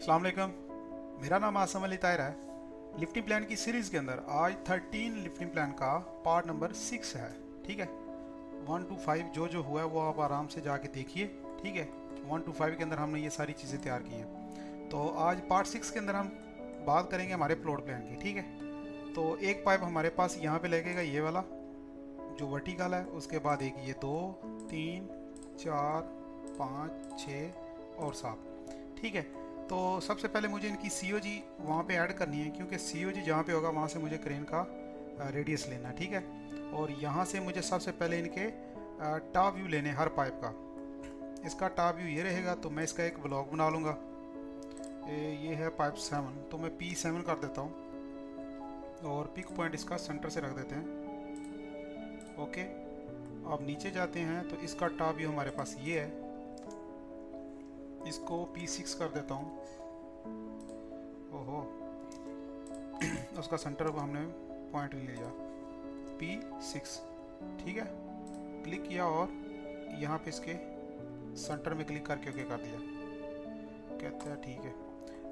अस्सलाम वालेकुम। मेरा नाम आसम अली ताहिर है। लिफ्टिंग प्लान की सीरीज़ के अंदर आज 13 लिफ्टिंग प्लान का पार्ट नंबर 6 है। ठीक है, 1 to 5 जो जो हुआ है वो आप आराम से जाके देखिए। ठीक है, 1 to 5 के अंदर हमने ये सारी चीज़ें तैयार की हैं। तो आज पार्ट 6 के अंदर हम बात करेंगे हमारे प्लॉट प्लान की। ठीक है, तो एक पाइप हमारे पास यहाँ पे लगेगा, ये वाला जो वर्टिकल है। उसके बाद एक ये 2 3 4 5 6 और 7। ठीक है, तो सबसे पहले मुझे इनकी सी ओ जी वहाँ पर ऐड करनी है, क्योंकि सी ओ जी जहाँ पे होगा वहाँ से मुझे क्रेन का रेडियस लेना है। ठीक है, और यहाँ से मुझे सबसे पहले इनके टॉप व्यू लेने हर पाइप का। इसका टॉप व्यू ये रहेगा, तो मैं इसका एक ब्लॉग बना लूँगा। ये है पाइप 7, तो मैं P7 कर देता हूँ और पिक पॉइंट इसका सेंटर से रख देते हैं। ओके, अब नीचे जाते हैं तो इसका टॉप व्यू हमारे पास ये है। इसको P6 कर देता हूँ। ओहो, उसका सेंटर अब हमने पॉइंट ले लिया, P6। ठीक है, क्लिक किया और यहाँ पे इसके सेंटर में क्लिक करके ओके कर दिया। कहते हैं ठीक है।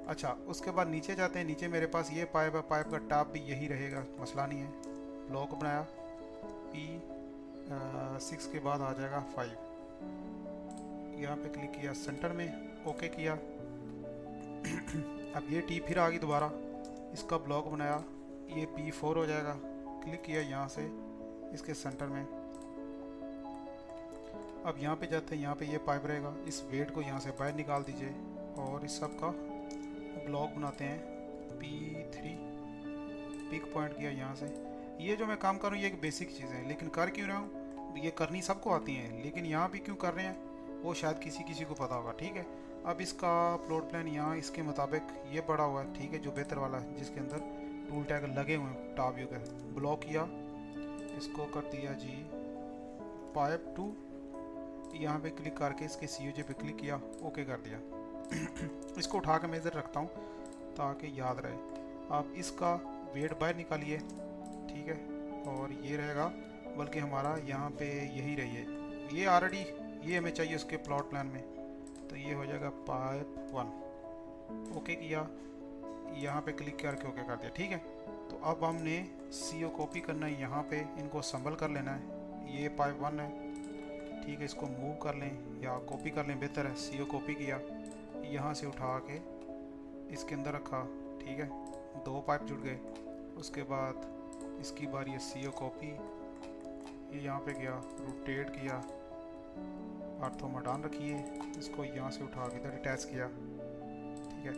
अच्छा, उसके बाद नीचे जाते हैं। नीचे मेरे पास ये पाइप है, पाइप का टॉप भी यही रहेगा, मसला नहीं है। ब्लॉक बनाया, P6 के बाद आ जाएगा 5। यहाँ पे क्लिक किया, सेंटर में ओके किया। अब ये टी फिर आ गई दोबारा, इसका ब्लॉक बनाया, ये P4 हो जाएगा। क्लिक किया यहाँ से इसके सेंटर में। अब यहाँ पे जाते हैं, यहाँ पे ये पाइप रहेगा। इस वेट को यहाँ से बाहर निकाल दीजिए और इस सब का ब्लॉक बनाते हैं। P3 पिक पॉइंट किया यहाँ से। ये जो मैं काम कर रहा हूँ ये एक बेसिक चीज़ है, लेकिन कर क्यों रहा हूँ, ये करनी सबको आती है, लेकिन यहाँ भी क्यों कर रहे हैं वो शायद किसी किसी को पता होगा। ठीक है, अब इसका प्लॉट प्लान यहाँ इसके मुताबिक ये बड़ा हुआ है। ठीक है, जो बेहतर वाला है जिसके अंदर टूल टैग लगे हुए हैं टॉप व्यू के। ब्लॉक किया, इसको कर दिया जी पाइप 2। यहाँ पे क्लिक करके इसके COJ पे क्लिक किया, ओके कर दिया। इसको उठा के मैं इधर रखता हूँ ताकि याद रहे। अब इसका वेट बाहर निकालिए। ठीक है, और ये रहेगा, बल्कि हमारा यहाँ पे यही रही है, ये ऑलरेडी ये हमें चाहिए उसके प्लॉट प्लान में, तो ये हो जाएगा पाइप 1। ओके किया, यहाँ पे क्लिक करके ओके कर दिया। ठीक है, तो अब हमने CO कॉपी करना है, यहाँ पे इनको संभल कर लेना है। ये पाइप 1 है। ठीक है, इसको मूव कर लें या कॉपी कर लें, बेहतर है। CO कॉपी किया, यहाँ से उठा के इसके अंदर रखा। ठीक है, 2 पाइप जुड़ गए। उसके बाद इसकी बारी है CO कॉपी, ये यहाँ पे गया, रोटेट किया, ऑर्थोमोडान रखिए, इसको यहाँ से उठा के इधर अटैच किया। ठीक है,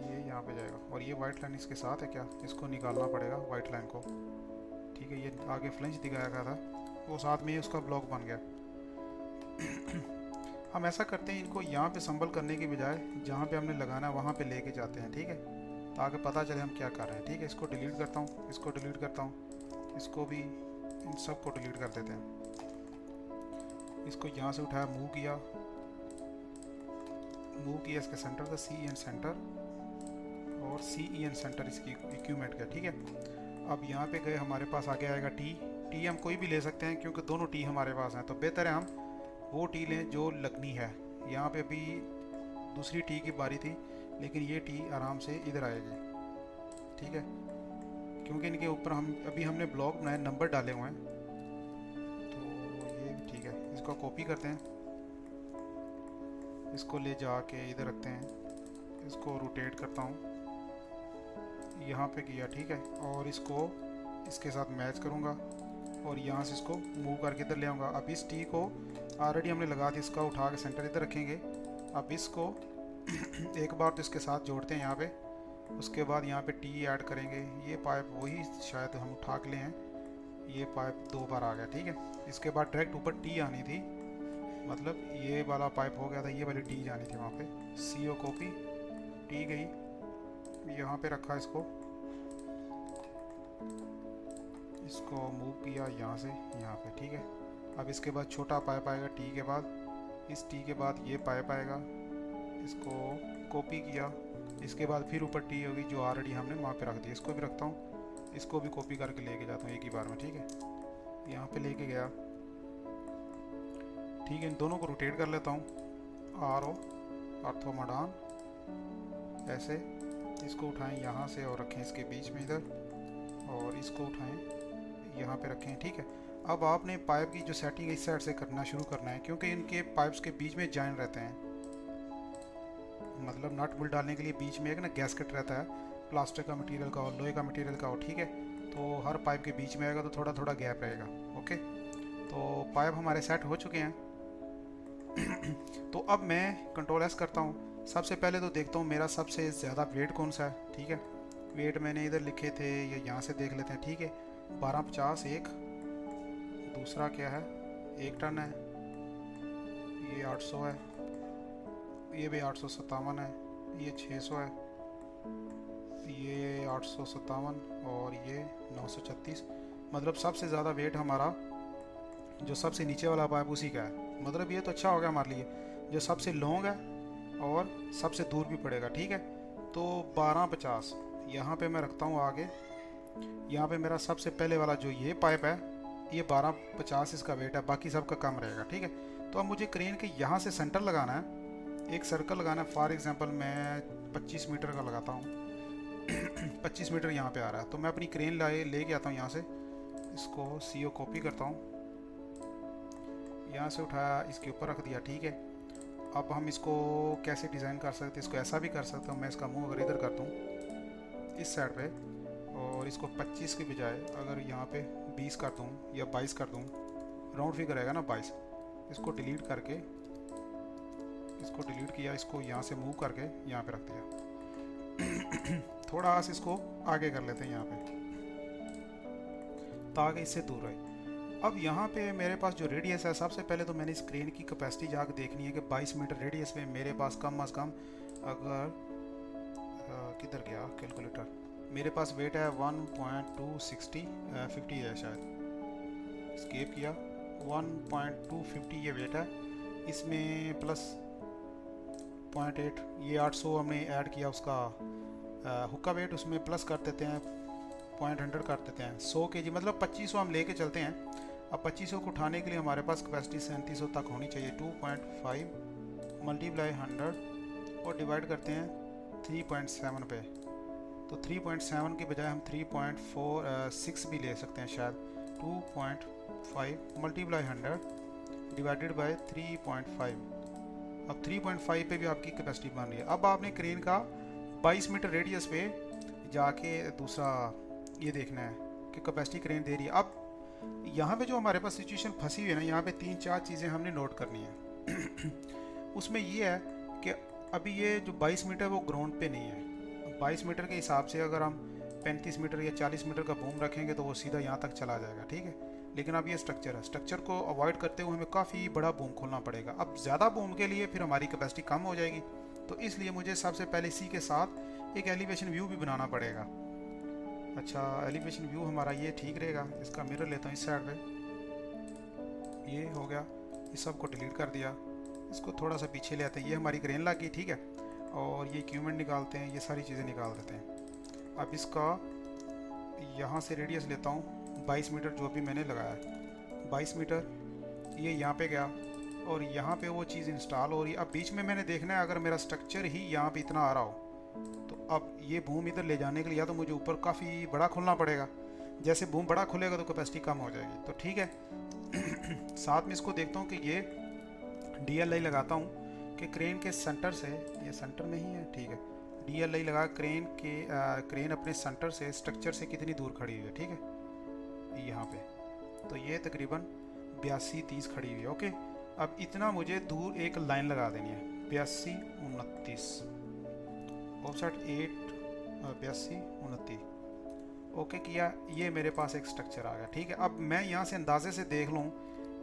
ये यहाँ पे जाएगा और ये वाइट लाइन इसके साथ है क्या, इसको निकालना पड़ेगा वाइट लाइन को। ठीक है, ये आगे फ्लेंच दिखाया गया था, वो साथ में ही उसका ब्लॉक बन गया। हम ऐसा करते हैं, इनको यहाँ पे संभल करने की बजाय जहाँ पे हमने लगाना है वहाँ पे लेके जाते हैं। ठीक है, ताकि पता चले हम क्या कर रहे हैं। ठीक है, इसको डिलीट करता हूँ, इसको डिलीट करता हूँ, इसको भी, इन सब को डिलीट कर देते हैं। इसको यहाँ से उठाया, मूव किया, इसके सेंटर का CEN सेंटर और CEN सेंटर इसकी इक्विपमेंट का। ठीक है, अब यहाँ पे गए, हमारे पास आगे आएगा टी हम कोई भी ले सकते हैं क्योंकि दोनों टी हमारे पास हैं, तो बेहतर है हम वो टी लें जो लगनी है। यहाँ पे अभी दूसरी टी की बारी थी, लेकिन ये टी आराम से इधर आएगी। ठीक है, क्योंकि इनके ऊपर हमने ब्लॉक बनाए, नंबर डाले हुए हैं, तो ये भी ठीक है। इसको कॉपी करते हैं, इसको ले जाके इधर रखते हैं, इसको रोटेट करता हूँ, यहाँ पे किया। ठीक है, और इसको इसके साथ मैच करूँगा और यहाँ से इसको मूव करके इधर ले आऊँगा। अब इस टी को ऑलरेडी हमने लगा दी, इसका उठा के सेंटर इधर रखेंगे। अब इसको एक बार तो इसके साथ जोड़ते हैं यहाँ पे, उसके बाद यहाँ पे टी ऐड करेंगे। ये पाइप वही शायद हम उठा के ले हैं, ये पाइप 2 बार आ गया। ठीक है, इसके बाद डायरेक्ट ऊपर टी आनी थी, मतलब ये वाला पाइप हो गया था, ये वाली टी जानी थी वहाँ पे। CO कॉपी, टी गई, यहाँ पे रखा, इसको मूव किया यहाँ से यहाँ पे। ठीक है, अब इसके बाद छोटा पाइप आएगा टी के बाद, इस टी के बाद ये पाइप आएगा, इसको कॉपी किया, इसके बाद फिर ऊपर टी होगी जो ऑलरेडी हमने वहाँ पे रख दी। इसको भी रखता हूँ, इसको भी कॉपी करके लेके जाता हूँ एक ही बार में। ठीक है, यहाँ पे लेके गया। ठीक है, इन दोनों को रोटेट कर लेता हूँ, ऑर्थोमोडान ऐसे इसको उठाएं यहाँ से और रखें इसके बीच में इधर, और इसको उठाएं यहाँ पे रखें, ठीक है। अब आपने पाइप की जो सेटिंग इस साइड से करना शुरू करना है, क्योंकि इनके पाइप्स के बीच में जॉइन रहते हैं, मतलब नट बोल्ट डालने के लिए बीच में एक ना गैस्केट रहता है, प्लास्टिक का मटेरियल का और लोहे का मटेरियल का हो, ठीक है। तो हर पाइप के बीच में आएगा तो थोड़ा थोड़ा गैप रहेगा, ओके। तो पाइप हमारे सेट हो चुके हैं। तो अब मैं कंट्रोल एस करता हूँ। सबसे पहले तो देखता हूँ मेरा सबसे ज़्यादा वेट कौन सा है, ठीक है। वेट मैंने इधर लिखे थे, ये यहाँ से देख लेते हैं, ठीक है। 1250 एक, दूसरा क्या है 1 टन है, ये 800 है, ये भी 857 है, ये 600 है, ये 857 और ये 936। मतलब सबसे ज़्यादा वेट हमारा जो सबसे नीचे वाला पाइप उसी का है। मतलब ये तो अच्छा हो गया हमारे लिए, जो सबसे लॉन्ग है और सबसे दूर भी पड़ेगा, ठीक है। तो 1250 यहाँ पे मैं रखता हूँ आगे। यहाँ पे मेरा सबसे पहले वाला जो ये पाइप है, ये 1250 इसका वेट है, बाकी सबका कम रहेगा, ठीक है। तो अब मुझे क्रेन के यहाँ से सेंटर लगाना है, एक सर्कल लगाना है। फॉर एग्जांपल मैं 25 मीटर का लगाता हूँ। 25 मीटर यहाँ पे आ रहा है, तो मैं अपनी क्रेन लेके आता हूँ यहाँ से, इसको CO कॉपी करता हूँ, यहाँ से उठाया इसके ऊपर रख दिया, ठीक है। अब हम इसको कैसे डिज़ाइन कर सकते हैं, इसको ऐसा भी कर सकता हूँ मैं, इसका मुंह अगर इधर कर दूँ इस साइड पे, और इसको 25 के बजाय अगर यहाँ पे 20 कर दूँ या 22 कर दूँ, राउंड फिगर आएगा ना 22, इसको डिलीट करके, इसको डिलीट किया, इसको यहाँ से मूव करके यहाँ पे रख दिया। थोड़ा सा इसको आगे कर लेते हैं यहाँ पे, ताकि इससे दूर रहे। अब यहाँ पे मेरे पास जो रेडियस है, सबसे पहले तो मैंने स्क्रीन की कैपेसिटी जाकर देखनी है कि 22 मीटर रेडियस में मेरे पास कम अज़ कम, अगर किधर गया कैलकुलेटर, मेरे पास वेट है 1.260 50 है शायद, स्केप किया 1.250 ये वेट है, इसमें प्लस 0.8 ये 800 हमने ऐड किया उसका हुक्का वेट, उसमें प्लस कर देते हैं 0.100 कर देते हैं, 100 kg, मतलब 2500 हम लेके चलते हैं। अब 2500 को उठाने के लिए हमारे पास कैपेसिटी 3700 तक होनी चाहिए। 2.5 मल्टीप्लाई 100 और डिवाइड करते हैं 3.7 पे, तो 3.7 के बजाय हम 3.46 भी ले सकते हैं शायद। 2.5 मल्टीप्लाई 100 डिवाइडेड बाय 3.5, अब 3.5 पे भी आपकी कैपेसिटी बन रही है। अब आपने क्रेन का 22 मीटर रेडियस पे जाके दूसरा ये देखना है कि कैपेसिटी क्रेन दे रही है। अब यहाँ पे जो हमारे पास सिचुएशन फंसी हुई है ना, यहाँ पे 3-4 चीज़ें हमने नोट करनी है। उसमें ये है कि अभी ये जो 22 मीटर वो ग्राउंड पे नहीं है। 22 मीटर के हिसाब से अगर हम 35 मीटर या 40 मीटर का बूम रखेंगे तो वो सीधा यहाँ तक चला जाएगा, ठीक है। लेकिन अब ये स्ट्रक्चर है, स्ट्रक्चर को अवॉइड करते हुए हमें काफ़ी बड़ा बूम खोलना पड़ेगा। अब ज़्यादा बूम के लिए फिर हमारी कैपेसिटी कम हो जाएगी, तो इसलिए मुझे सबसे पहले इसी के साथ एक एलिवेशन व्यू भी बनाना पड़ेगा। अच्छा, एलिवेशन व्यू हमारा ये ठीक रहेगा। इसका मिरर लेता हूँ इस साइड पे, ये हो गया, इस सब को डिलीट कर दिया, इसको थोड़ा सा पीछे ले आते हैं, ये हमारी क्रेन लग गई, ठीक है। और ये इक्विपमेंट निकालते हैं, ये सारी चीज़ें निकाल देते हैं। अब इसका यहाँ से रेडियस लेता हूँ 22 मीटर, जो भी मैंने लगाया है 22 मीटर, ये यहाँ पे गया और यहाँ पे वो चीज़ इंस्टॉल हो रही है। अब बीच में मैंने देखना है अगर मेरा स्ट्रक्चर ही यहाँ पे इतना आ रहा हो, तो अब ये बूम इधर ले जाने के लिए या तो मुझे ऊपर काफ़ी बड़ा खोलना पड़ेगा, जैसे बूम बड़ा खुलेगा तो कैपेसिटी कम हो जाएगी, तो ठीक है। साथ में इसको देखता हूँ कि ये DLI लगाता हूँ कि क्रेन के सेंटर से, ये सेंटर में ही है, ठीक है। DLI लगा क्रेन अपने सेंटर से स्ट्रक्चर से कितनी दूर खड़ी हुई है, ठीक है, यहाँ पे। तो ये तकरीबन 82-30 खड़ी हुई है, ओके। अब इतना मुझे दूर एक लाइन लगा देनी है, 82-29 ऑफसेट 82-29, ओके किया। ये मेरे पास एक स्ट्रक्चर आ गया, ठीक है। अब मैं यहाँ से अंदाजे से देख लूँ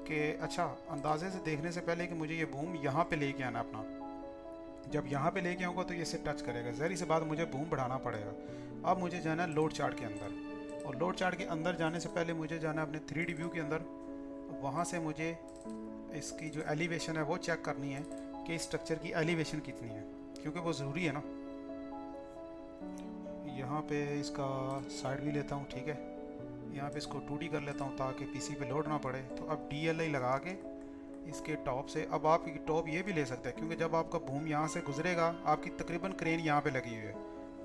कि अच्छा, अंदाजे से देखने से पहले कि मुझे ये बूम यहाँ पे लेके आना अपना, जब यहाँ पे लेके आऊँगा तो ये से टच करेगा, ज़हरी सी बात मुझे बूम बढ़ाना पड़ेगा। अब मुझे जाना है लोड चार्ट के अंदर, और लोड चार्ट के अंदर जाने से पहले मुझे जाना है अपने 3D व्यू के अंदर। वहाँ से मुझे इसकी जो एलिवेशन है वो चेक करनी है कि इस स्ट्रक्चर की एलिवेशन कितनी है, क्योंकि वो ज़रूरी है ना। यहाँ पे इसका साइड भी लेता हूँ, ठीक है। यहाँ पे इसको 2D कर लेता हूँ ताकि PC पे लोड ना पड़े। तो अब DLI लगा के इसके टॉप से। अब आप टॉप ये भी ले सकते हैं, क्योंकि जब आपका बूम यहाँ से गुजरेगा, आपकी तकरीबन क्रेन यहाँ पे लगी हुई है,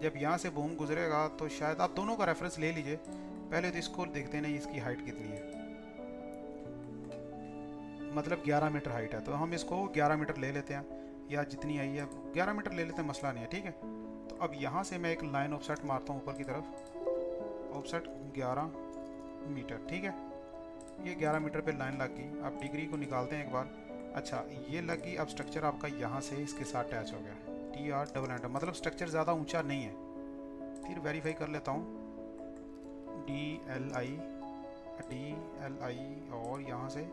जब यहाँ से बूम गुजरेगा तो शायद आप दोनों का रेफरेंस ले लीजिए। पहले तो इसको देखते नहीं इसकी हाइट कितनी है, मतलब 11 मीटर हाइट है, तो हम इसको 11 मीटर ले लेते हैं, या जितनी आई है 11 मीटर ले लेते हैं, मसला नहीं है, ठीक है। तो अब यहाँ से मैं एक लाइन ऑफसेट मारता हूँ ऊपर की तरफ, ऑफसेट 11 मीटर, ठीक है। ये 11 मीटर पे लाइन लग गई। अब डिग्री को निकालते हैं एक बार। अच्छा, ये लग गई। अब स्ट्रक्चर आपका यहाँ से इसके साथ अटैच हो गया, TR मतलब स्ट्रक्चर ज़्यादा ऊंचा नहीं है। फिर वेरीफाई कर लेता हूँ, DLI और यहाँ से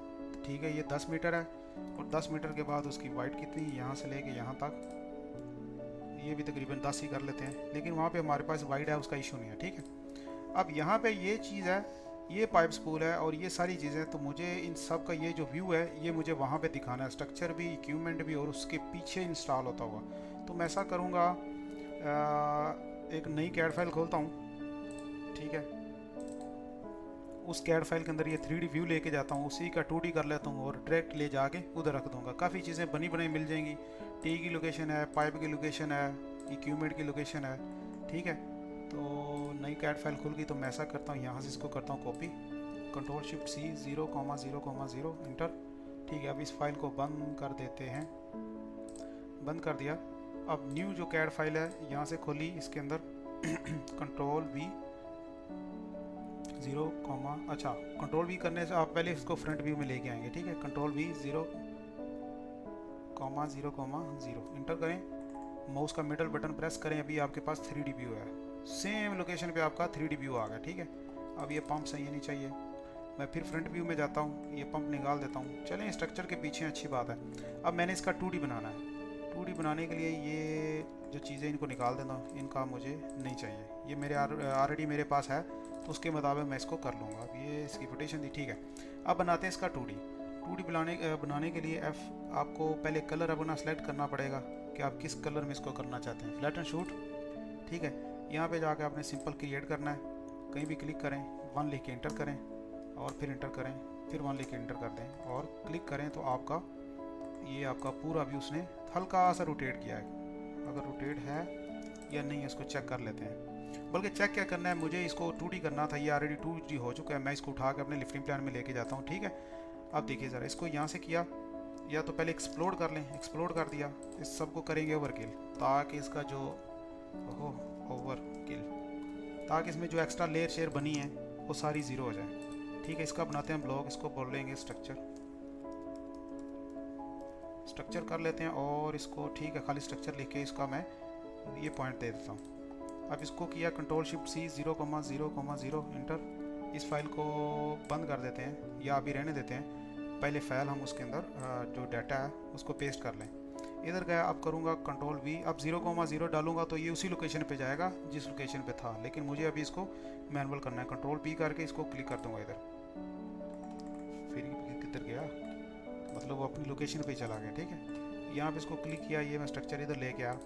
ठीक है, ये 10 मीटर है, और 10 मीटर के बाद उसकी वाइड कितनी, यहाँ से लेके यहाँ तक, ये भी तकरीबन 10 ही कर लेते हैं, लेकिन वहाँ पे हमारे पास वाइड है, उसका इशू नहीं है, ठीक है। अब यहाँ पे ये चीज़ है, ये पाइप स्पूल है और ये सारी चीज़ें, तो मुझे इन सब का ये जो व्यू है ये मुझे वहाँ पे दिखाना है, स्ट्रक्चर भी, इक्विपमेंट भी, और उसके पीछे इंस्टॉल होता हुआ। तो मैं ऐसा करूँगा, एक नई कैड फाइल खोलता हूँ, ठीक है। उस कैड फाइल के अंदर ये 3D व्यू लेके जाता हूँ, उसी का 2D कर लेता हूँ और डायरेक्ट ले जाके उधर रख दूँगा। काफ़ी चीज़ें बनी बनाई मिल जाएंगी, टी की लोकेशन है, पाइप की लोकेशन है, इक्विपमेंट की लोकेशन है, ठीक है। तो नई कैड फाइल खुल गई, तो मैं ऐसा करता हूँ, यहाँ से इसको करता हूँ कॉपी, Ctrl+Shift+C 0,0,0 इंटर, ठीक है। अब इस फाइल को बंद कर देते हैं, बंद कर दिया। अब न्यू जो कैड फाइल है यहाँ से खोली, इसके अंदर Ctrl+V 0, अच्छा Ctrl+V करने से आप पहले इसको फ्रंट व्यू में लेके आएंगे, ठीक है। Ctrl+V 0,0,0 इंटर करें, माउस का मिडल बटन प्रेस करें, अभी आपके पास 3D व्यू है, सेम लोकेशन पे आपका 3D व्यू आ गया, ठीक है। अब ये पंप सही नहीं चाहिए, मैं फिर फ्रंट व्यू में जाता हूँ, ये पंप निकाल देता हूँ। चलें, स्ट्रक्चर के पीछे अच्छी बात है। अब मैंने इसका 2D बनाना है, 2D बनाने के लिए ये जो चीज़ें इनको निकाल देता हूँ, इनका मुझे नहीं चाहिए, ये मेरे ऑलरेडी मेरे पास है, तो उसके मुताबिक मैं इसको कर लूँगा। अब ये इसकी पोटेशन थी, ठीक है। अब बनाते हैं इसका 2D बनाने के लिए आपको पहले कलर अपना सेलेक्ट करना पड़ेगा कि आप किस कलर में इसको करना चाहते हैं। फ्लैट एंड शूट, ठीक है। यहाँ पे जाके आपने सिंपल क्रिएट करना है, कहीं भी क्लिक करें, 1 लिख के इंटर करें, और फिर इंटर करें, फिर 1 लिख के इंटर कर दें और क्लिक करें, तो आपका ये आपका पूरा व्यू उसने हल्का सा रोटेट किया है। अगर रोटेट है या नहीं इसको चेक कर लेते हैं, बल्कि चेक क्या करना है, मुझे इसको 2D करना था, ये ऑलरेडी 2D हो चुका है। मैं इसको उठा के अपने लिफ्टिंग प्लान में लेके जाता हूँ, ठीक है। अब देखिए ज़रा, इसको यहाँ से किया, या तो पहले एक्सप्लोड कर लें, एक्सप्लोड कर दिया, इस सब को करेंगे ओवरकिल, ताकि इसका जो ओवरकिल, ताकि इसमें जो एक्स्ट्रा लेयर शेयर बनी है वो सारी ज़ीरो हो जाए, ठीक है। इसका बनाते हैं ब्लॉक, इसको बोल लेंगे स्ट्रक्चर कर लेते हैं, और इसको ठीक है, खाली स्ट्रक्चर लिख के इसका मैं ये पॉइंट दे देता हूँ। अब इसको किया Ctrl+Shift+C 0,0,0 इंटर, इस फाइल को बंद कर देते हैं या अभी रहने देते हैं। पहले फाइल हम उसके अंदर जो डाटा है उसको पेस्ट कर लें। इधर गया, अब करूँगा Ctrl+V, अब 0,0 डालूंगा तो ये उसी लोकेशन पे जाएगा जिस लोकेशन पे था, लेकिन मुझे अभी इसको मैनुअल करना है। Ctrl+P करके इसको क्लिक कर दूँगा इधर, फिर किधर गया, मतलब वो अपनी लोकेशन पे चला गया, ठीक है। यहाँ पे इसको क्लिक किया, ये मैं स्ट्रक्चर इधर लेके आया,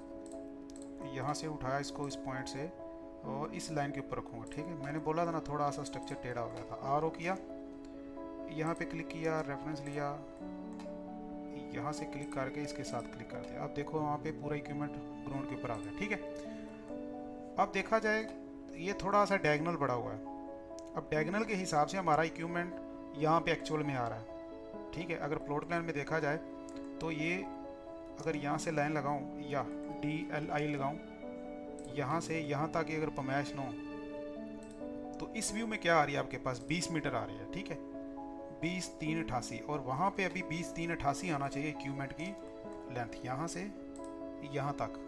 यहाँ से उठाया इसको इस पॉइंट से और इस लाइन के ऊपर रखूँगा, ठीक है। मैंने बोला था ना थोड़ा सा स्ट्रक्चर टेढ़ा हो गया था। RO किया, यहाँ पे क्लिक किया, रेफरेंस लिया, यहाँ से क्लिक करके इसके साथ क्लिक कर दिया। अब देखो वहाँ पे पूरा इक्विपमेंट ग्राउंड के ऊपर आ गया, ठीक है। अब देखा जाए ये थोड़ा सा डायगोनल बढ़ा हुआ है, अब डायगोनल के हिसाब से हमारा इक्विपमेंट यहाँ पे एक्चुअल में आ रहा है, ठीक है। अगर प्लॉट प्लान में देखा जाए तो ये अगर यहाँ से लाइन लगाऊँ या DLI लगाऊँ, यहाँ से यहाँ तक अगर पमैश लूँ तो इस व्यू में क्या आ रही है आपके पास, 20 मीटर आ रही है, ठीक है, 20,388, और वहाँ पे अभी 20,388 आना चाहिए इक्विपमेंट की लेंथ, यहाँ से यहाँ तक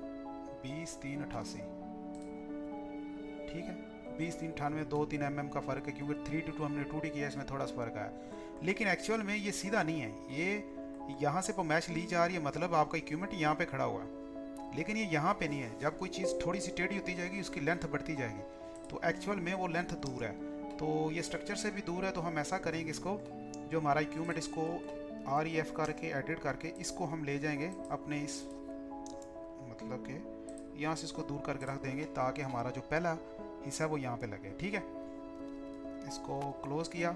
20,388, ठीक है। 20,398 2-3 mm का फ़र्क है, क्योंकि 3:2 हमने 2D किया, इसमें थोड़ा सा फ़र्क आया, लेकिन एक्चुअल में ये सीधा नहीं है, ये यहाँ से मैच ली जा रही है, मतलब आपका इक्विपमेंट यहाँ पे खड़ा हुआ है, लेकिन ये यहाँ पे नहीं है। जब कोई चीज़ थोड़ी सी टेढ़ी होती जाएगी उसकी लेंथ बढ़ती जाएगी, तो एक्चुअल में वो लेंथ दूर है, तो ये स्ट्रक्चर से भी दूर है। तो हम ऐसा करेंगे, इसको जो हमारा इक्विपमेंट, इसको REF करके एडिट करके इसको हम ले जाएंगे अपने इस, मतलब कि यहाँ से इसको दूर करके रख देंगे, ताकि हमारा जो पहला हिस्सा वो यहाँ पे लगे, ठीक है। इसको क्लोज किया,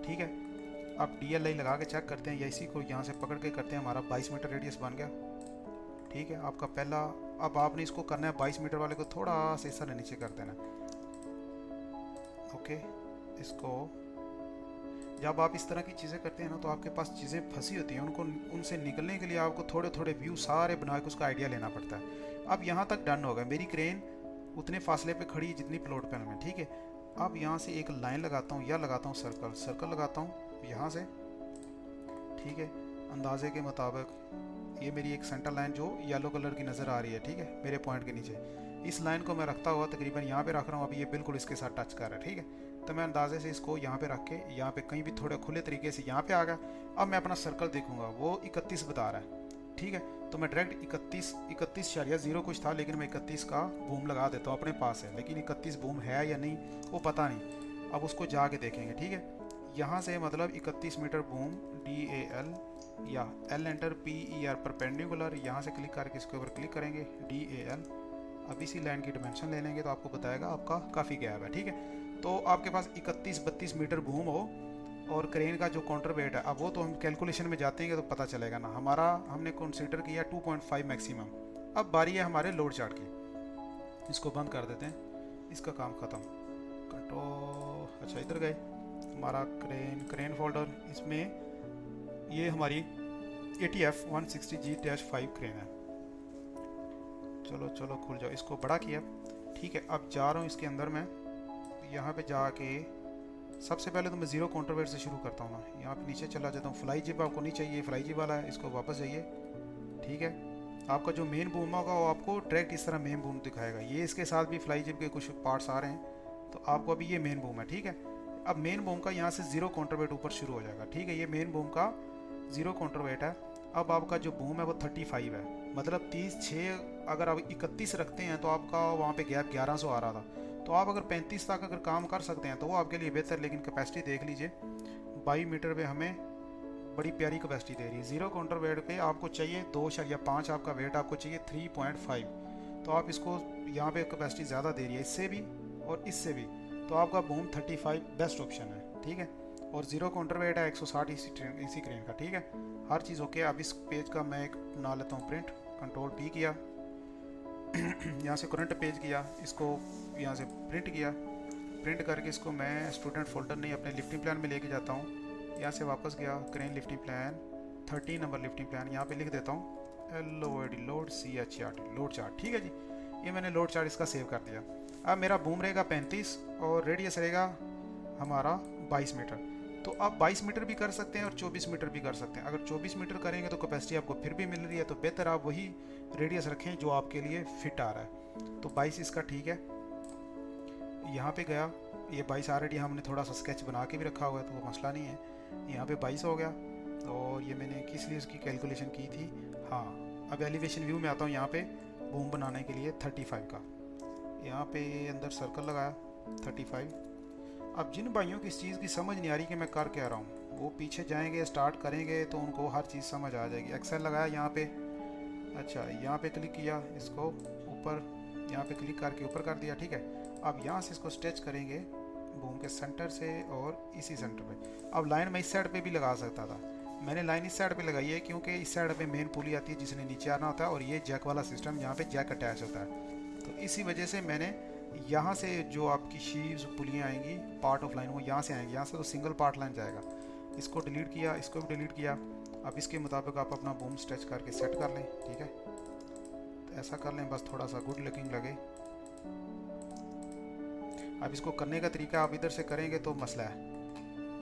ठीक है। अब DLI लगा के चेक करते हैं या इसी को यहाँ से पकड़ के करते हैं, हमारा 22 मीटर रेडियस बन गया। ठीक है, आपका पहला, अब आपने इसको करना है 22 मीटर वाले को थोड़ा सा इस तरह नीचे कर देना। ओके, इसको जब आप इस तरह की चीज़ें करते हैं ना तो आपके पास चीज़ें फंसी होती हैं, उनको उनसे निकलने के लिए आपको थोड़े थोड़े व्यू सारे बना के उसका आइडिया लेना पड़ता है। अब यहाँ तक डन होगा, मेरी क्रेन उतने फासले पे खड़ी है जितनी प्लॉट पैनल में। ठीक है, अब यहाँ से एक लाइन लगाता हूँ या लगाता हूँ सर्कल लगाता हूँ यहाँ से। ठीक है, अंदाजे के मुताबिक ये मेरी एक सेंटर लाइन जो येलो कलर की नज़र आ रही है, ठीक है, मेरे पॉइंट के नीचे, इस लाइन को मैं रखता हुआ तकरीबन यहाँ पे रख रहा हूँ। अभी ये बिल्कुल इसके साथ टच कर रहा है। ठीक है, तो मैं अंदाजे से इसको यहाँ पे रख के यहाँ पे कहीं भी थोड़े खुले तरीके से यहाँ पे आ गया। अब मैं अपना सर्कल देखूंगा, वो 31 बता रहा है। ठीक है, तो मैं डायरेक्ट 31.0 कुछ था, लेकिन मैं 31 का बूम लगा देता हूँ, अपने पास है, लेकिन 31 बूम है या नहीं वो पता नहीं, अब उसको जाके देखेंगे। ठीक है, यहाँ से मतलब 31 मीटर बूम DAL या L एंटर PER परपेंडिकुलर, यहाँ से क्लिक करके इसके ऊपर क्लिक करेंगे DAL। अब इसी लाइन की डिमेंशन ले लेंगे तो आपको बताएगा आपका काफ़ी गैप है। ठीक है, तो आपके पास 31-32 मीटर बूम हो और क्रेन का जो काउंटर वेट है, अब वो तो हम कैलकुलेशन में जाते हैं तो पता चलेगा ना। हमारा हमने कंसीडर किया 2.5 मैक्सिमम। अब बारी है हमारे लोड चार्ट की, इसको बंद कर देते हैं, इसका काम ख़त्म। कंट्रोल, अच्छा इधर गए, हमारा क्रेन फोल्डर, इसमें ये हमारी ATF 160G-5 क्रेन है। चलो चलो खुल जाओ, इसको बड़ा किया। ठीक है, अब जा रहा हूँ इसके अंदर, मैं यहाँ पे जाके सबसे पहले तो मैं ज़ीरो काउंटर वेट से शुरू करता हूँ ना। यहाँ पे नीचे चला जाता हूँ, फ्लाई जिप आपको नहीं चाहिए, फ्लाई जिप वाला है, इसको वापस जाइए। ठीक है, आपका जो मेन बूम होगा वो आपको डायरेक्ट इस तरह मेन बूम दिखाएगा। ये इसके साथ भी फ्लाई जिप के कुछ पार्ट्स आ रहे हैं, तो आपको अभी ये मेन बूम है। ठीक है, अब मेन बूम का यहाँ से ज़ीरो काउंटर वेट ऊपर शुरू हो जाएगा। ठीक है, ये मेन बूम का ज़ीरो काउंटर वेट है। अब आपका जो बूम है वो 35 है, मतलब 30/6 अगर आप 31 रखते हैं तो आपका वहाँ पे गैप 1100 आ रहा था। तो आप अगर 35 तक अगर काम कर सकते हैं तो वो आपके लिए बेहतर, लेकिन कैपेसिटी देख लीजिए 22 मीटर पे हमें बड़ी प्यारी कैपेसिटी दे रही है। ज़ीरो काउंटर वेट पे आपको चाहिए 2.5, आपका वेट आपको चाहिए 3.5, तो आप इसको यहाँ पे कैपेसिटी ज़्यादा दे रही है इससे भी और इससे भी, तो आपका बूम 35 बेस्ट ऑप्शन है। ठीक है, और ज़ीरो काउंटर वेट है 160 इसी क्रेन का। ठीक है, हर चीज़ ओके। अब इस पेज का मैं एक बना लेता हूँ प्रिंट, कंट्रोल P किया यहाँ से करंट पेज किया, इसको यहाँ से प्रिंट किया, प्रिंट करके इसको मैं स्टूडेंट फोल्डर नहीं अपने लिफ्टिंग प्लान में लेके जाता हूँ। यहाँ से वापस गया, crane lifting plan 13 number lifting plan, यहाँ पे लिख देता हूँ LOAD load CHART load chart. ठीक है जी, ये मैंने लोड चार्ट इसका सेव कर दिया। अब मेरा बूम रहेगा 35 और रेडियस रहेगा हमारा 22 मीटर। तो आप 22 मीटर भी कर सकते हैं और 24 मीटर भी कर सकते हैं। अगर 24 मीटर करेंगे तो कैपेसिटी आपको फिर भी मिल रही है, तो बेहतर आप वही रेडियस रखें जो आपके लिए फिट आ रहा है। तो 22 इसका ठीक है। यहाँ पे गया, ये 22 ऑलरेडी हमने थोड़ा सा स्केच बना के भी रखा हुआ है तो वो मसला नहीं है। यहाँ पे 22 हो गया, और ये मैंने किस लिए उसकी कैलकुलेशन की थी। हाँ, अब एलिवेशन व्यू में आता हूँ। यहाँ पे बूम बनाने के लिए 35 का, यहाँ पे अंदर सर्कल लगाया 35। अब जिन भाइयों की इस चीज़ की समझ नहीं आ रही कि मैं कर क्या रहा हूँ, वो पीछे जाएंगे, स्टार्ट करेंगे तो उनको हर चीज़ समझ आ जाएगी। एक्सेल लगाया यहाँ पे, अच्छा यहाँ पे क्लिक किया, इसको ऊपर यहाँ पे क्लिक करके ऊपर कर दिया। ठीक है, अब यहाँ से इसको स्ट्रेच करेंगे बूम के सेंटर से और इसी सेंटर पे। अब लाइन मैं इस साइड पे भी लगा सकता था, मैंने लाइन इस साइड पे लगाई है क्योंकि इस साइड पे मेन पुली आती है जिसने नीचे आना होता है, और ये जैक वाला सिस्टम यहाँ पे जैक अटैच होता है। तो इसी वजह से मैंने यहाँ से जो आपकी शीव्स पुलियाँ आएंगी पार्ट ऑफ लाइन वो यहाँ से आएंगी, यहाँ से तो सिंगल पार्ट लाइन जाएगा। इसको डिलीट किया, इसको भी डिलीट किया। अब इसके मुताबिक आप अपना बूम स्ट्रेच करके सेट कर लें। ठीक है, तो ऐसा कर लें बस थोड़ा सा गुड लुकिंग लगे। अब इसको करने का तरीका आप इधर से करेंगे तो मसला है,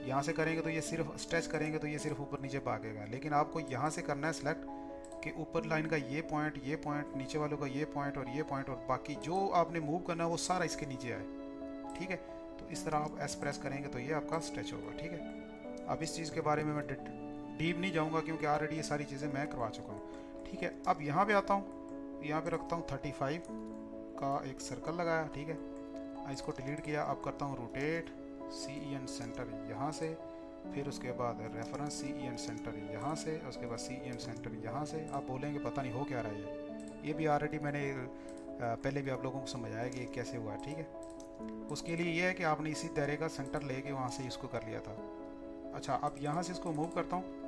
यहाँ से करेंगे तो ये सिर्फ स्ट्रेच करेंगे तो ये सिर्फ ऊपर नीचे भागेगा, लेकिन आपको यहाँ से करना है सेलेक्ट कि ऊपर लाइन का ये पॉइंट, नीचे वालों का ये पॉइंट और ये पॉइंट, और बाकी जो आपने मूव करना है वो सारा इसके नीचे आए। ठीक है, तो इस तरह आप एस प्रेस करेंगे तो ये आपका स्ट्रेच होगा। ठीक है, अब इस चीज़ के बारे में मैं डीप नहीं जाऊँगा क्योंकि ऑलरेडी ये सारी चीज़ें मैं करवा चुका हूँ। ठीक है, अब यहाँ पे आता हूँ, यहाँ पे रखता हूँ 35 का एक सर्कल लगाया। ठीक है, इसको डिलीट किया। अब करता हूँ रोटेट CEN सेंटर यहाँ से, फिर उसके बाद रेफरेंस CEN सेंटर यहाँ से, उसके बाद CEN सेंटर यहाँ से। आप बोलेंगे पता नहीं हो क्या रहा है, ये भी ऑलरेडी मैंने पहले भी आप लोगों को समझाया कि कैसे हुआ। ठीक है, उसके लिए ये है कि आपने इसी दायरे का सेंटर लेके वहाँ से इसको कर लिया था। अच्छा, अब यहाँ से इसको मूव करता हूँ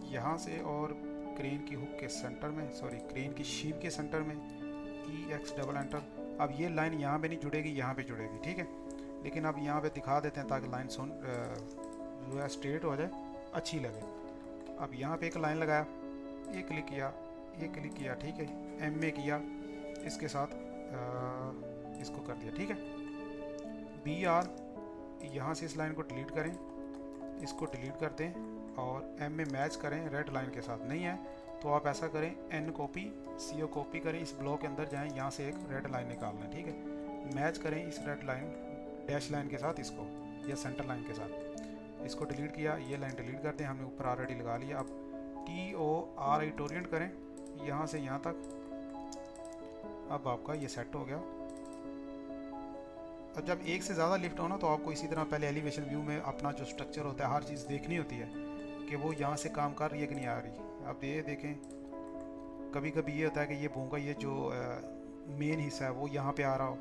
यहाँ से, और क्रेन की हुक के सेंटर में, सॉरी क्रेन की शीव के सेंटर में EX डबल एंटर। अब ये लाइन यहाँ पे नहीं जुड़ेगी, यहाँ पे जुड़ेगी, ठीक है। लेकिन अब यहाँ पे दिखा देते हैं ताकि लाइन जो है स्ट्रेट हो जाए, अच्छी लगे। अब यहाँ पे एक लाइन लगाया, ये क्लिक किया, ये क्लिक किया, ठीक है, MA किया, इसके साथ इसको कर दिया, ठीक है। BR, यहाँ से इस लाइन को डिलीट करें, इसको डिलीट कर दें और MA मैच करें रेड लाइन के साथ। नहीं है तो आप ऐसा करें, N कॉपी CO कॉपी करें, इस ब्लॉक के अंदर जाएं, यहाँ से एक रेड लाइन निकाल लें, ठीक है। मैच करें इस रेड लाइन डैश लाइन के साथ इसको, या सेंटर लाइन के साथ। इसको डिलीट किया, ये लाइन डिलीट कर दें, हमने ऊपर ऑलरेडी लगा लिया। अब TORI टोरिएंट करें यहाँ से यहाँ तक। अब आपका ये सेट हो गया। अब जब एक से ज़्यादा लिफ्ट हो ना, तो आपको इसी तरह पहले एलिवेशन व्यू में अपना जो स्ट्रक्चर होता है हर चीज़ देखनी होती है कि वो यहाँ से काम कर रही है कि नहीं आ रही। अब ये देखें, कभी कभी ये होता है कि ये बूम का ये जो मेन हिस्सा है वो यहाँ पे आ रहा हो,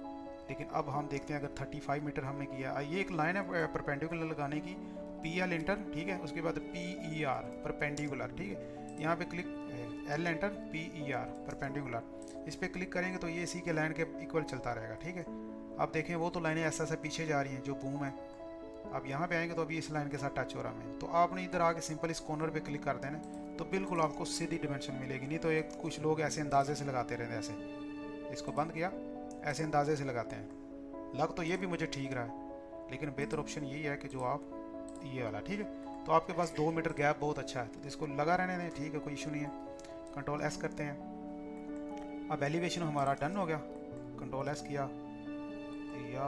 लेकिन अब हम देखते हैं अगर 35 मीटर हमने किया, ये एक लाइन है परपेंडिकुलर लगाने की, PL एंटर, ठीक है, उसके बाद PER परपेंडिकुलर, ठीक है। यहाँ पे click L enter, PER perpendicular, इस पर क्लिक करेंगे तो ये इसी के लाइन के इक्वल चलता रहेगा, ठीक है। अब देखें वो तो लाइनें ऐसा ऐसा पीछे जा रही हैं जो बूम है। अब यहाँ पे आएंगे तो अभी इस लाइन के साथ टच हो रहा है, तो आपने इधर आके सिंपल इस कॉर्नर पे क्लिक कर देना, तो बिल्कुल आपको सीधी डिमेंशन मिलेगी। नहीं तो एक कुछ लोग ऐसे अंदाजे से लगाते रहते हैं, ऐसे इसको बंद किया, ऐसे अंदाजे से लगाते हैं। लग तो ये भी मुझे ठीक रहा है, लेकिन बेहतर ऑप्शन यही है कि जो आप ये वाला, ठीक है। तो आपके पास 2 मीटर गैप बहुत अच्छा है, तो इसको लगा रहने दें, ठीक है, कोई इशू नहीं है। कंट्रोल S करते हैं। अब एलिवेशन हमारा डन हो गया, कंट्रोल S किया, या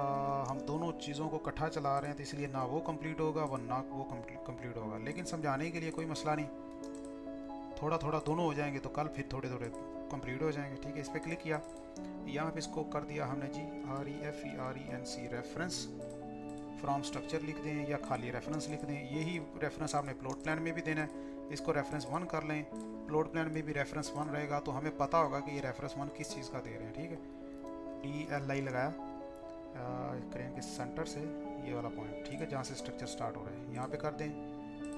हम दोनों चीज़ों को इकट्ठा चला रहे हैं तो इसलिए ना वो कंप्लीट होगा वरना वो कंप्लीट होगा, लेकिन समझाने के लिए कोई मसला नहीं, थोड़ा थोड़ा दोनों हो जाएंगे तो कल फिर थोड़े थोड़े कंप्लीट हो जाएंगे, ठीक है। इस पर क्लिक किया, यहाँ पे इसको कर दिया हमने जी REFERENC रेफरेंस फ्रॉम स्ट्रक्चर लिख दें या खाली रेफरेंस लिख दें। यही रेफरेंस आपने प्लॉट प्लान में भी देना है, इसको रेफरेंस 1 कर लें, प्लॉट प्लान में भी रेफरेंस 1 रहेगा तो हमें पता होगा कि ये रेफरेंस 1 किस चीज़ का दे रहे हैं, ठीक है। DLI लगाया क्रेन के सेंटर से ये वाला पॉइंट, ठीक है, जहाँ से स्ट्रक्चर स्टार्ट हो रहा है, यहाँ पे कर दें।